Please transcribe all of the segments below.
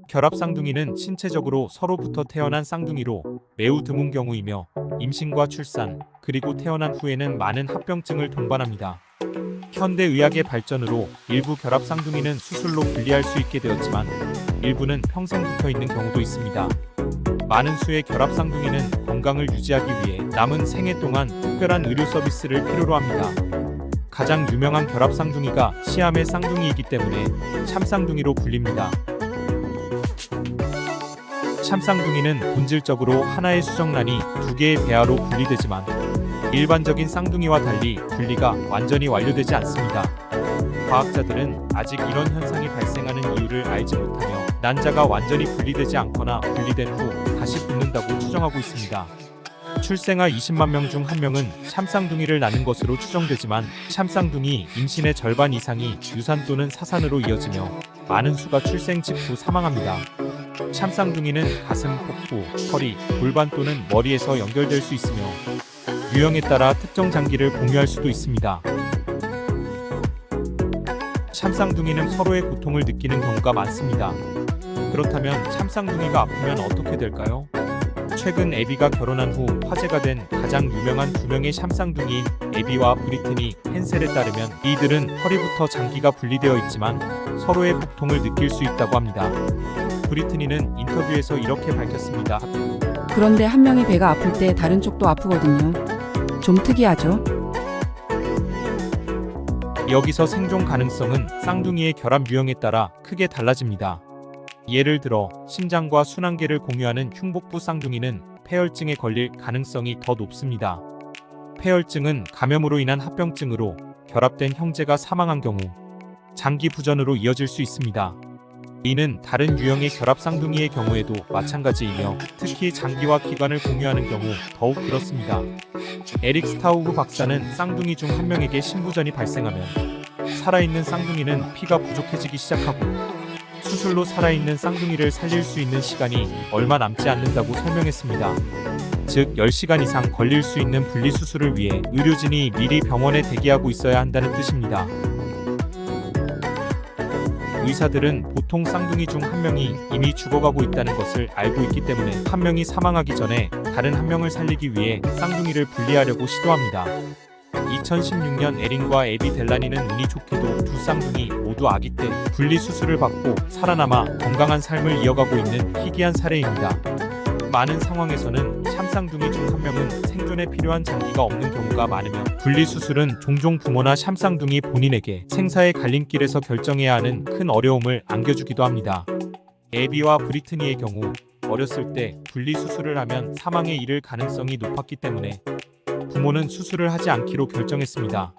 결합쌍둥이는 신체적으로 서로부터 태어난 쌍둥이로 매우 드문 경우이며 임신과 출산, 그리고 태어난 후에는 많은 합병증을 동반합니다. 현대 의학의 발전으로 일부 결합쌍둥이는 수술로 분리할 수 있게 되었지만 일부는 평생 붙어 있는 경우도 있습니다. 많은 수의 결합쌍둥이는 건강을 유지하기 위해 남은 생애 동안 특별한 의료 서비스를 필요로 합니다. 가장 유명한 결합쌍둥이가 시아메 쌍둥이이기 때문에 참쌍둥이로 불립니다. 참쌍둥이는 본질적으로 하나의 수정란이 두 개의 배아로 분리되지만 일반적인 쌍둥이와 달리 분리가 완전히 완료되지 않습니다. 과학자들은 아직 이런 현상이 발생하는 이유를 알지 못하며 난자가 완전히 분리되지 않거나 분리된 후 다시 붙는다고 추정하고 있습니다. 출생아 20만 명 중 1명은 참쌍둥이를 낳는 것으로 추정되지만 참쌍둥이 임신의 절반 이상이 유산 또는 사산으로 이어지며 많은 수가 출생 직후 사망합니다. 참쌍둥이는 가슴, 복부, 허리, 골반 또는 머리에서 연결될 수 있으며 유형에 따라 특정 장기를 공유할 수도 있습니다. 참쌍둥이는 서로의 고통을 느끼는 경우가 많습니다. 그렇다면 참쌍둥이가 아프면 어떻게 될까요? 최근 애비가 결혼한 후 화제가 된 가장 유명한 두 명의 참쌍둥이인 애비와 브리트니 헨셀에 따르면 이들은 허리부터 장기가 분리되어 있지만 서로의 고통을 느낄 수 있다고 합니다. 브리트니는 인터뷰에서 이렇게 밝혔습니다. 그런데 한 명이 배가 아플 때 다른 쪽도 아프거든요. 좀 특이하죠? 여기서 생존 가능성은 쌍둥이의 결합 유형에 따라 크게 달라집니다. 예를 들어 심장과 순환계를 공유하는 흉복부 쌍둥이는 폐혈증에 걸릴 가능성이 더 높습니다. 폐혈증은 감염으로 인한 합병증으로 결합된 형제가 사망한 경우 장기 부전으로 이어질 수 있습니다. 이는 다른 유형의 결합 쌍둥이의 경우에도 마찬가지이며 특히 장기와 기관을 공유하는 경우 더욱 그렇습니다. 에릭 스타우브 박사는 쌍둥이 중 한 명에게 신부전이 발생하면 살아있는 쌍둥이는 피가 부족해지기 시작하고 수술로 살아있는 쌍둥이를 살릴 수 있는 시간이 얼마 남지 않는다고 설명했습니다. 즉 10시간 이상 걸릴 수 있는 분리수술을 위해 의료진이 미리 병원에 대기하고 있어야 한다는 뜻입니다. 의사들은 보통 쌍둥이 중 한 명이 이미 죽어가고 있다는 것을 알고 있기 때문에 한 명이 사망하기 전에 다른 한 명을 살리기 위해 쌍둥이를 분리하려고 시도합니다. 2016년 에린과 애비 델라니는 운이 좋게도 두 쌍둥이 모두 아기 때 분리수술을 받고 살아남아 건강한 삶을 이어가고 있는 희귀한 사례입니다. 많은 상황에서는 참쌍둥이 중 한 명은 생존에 필요한 장기가 없는 경우가 많으며 분리수술은 종종 부모나 참쌍둥이 본인에게 생사의 갈림길에서 결정해야 하는 큰 어려움을 안겨주기도 합니다. 애비와 브리트니의 경우 어렸을 때 분리수술을 하면 사망에 이를 가능성이 높았기 때문에 부모는 수술을 하지 않기로 결정했습니다.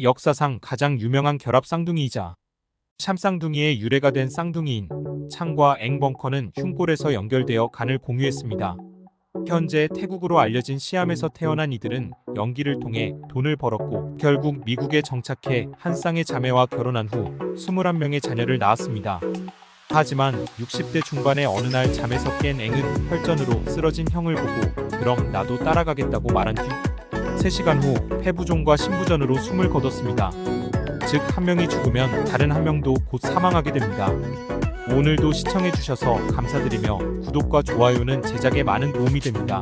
역사상 가장 유명한 결합 쌍둥이이자 참쌍둥이의 유래가 된 쌍둥이인 창과 앵벙커는 흉골에서 연결되어 간을 공유했습니다. 현재 태국으로 알려진 시암에서 태어난 이들은 연기를 통해 돈을 벌었고 결국 미국에 정착해 한 쌍의 자매와 결혼한 후 21명의 자녀를 낳았습니다. 하지만 60대 중반의 어느 날 잠에서 깬 앵은 혈전으로 쓰러진 형을 보고 그럼 나도 따라가겠다고 말한 뒤 3시간 후 폐부종과 신부전으로 숨을 거뒀습니다. 즉 한 명이 죽으면 다른 한 명도 곧 사망하게 됩니다. 오늘도 시청해주셔서 감사드리며 구독과 좋아요는 제작에 많은 도움이 됩니다.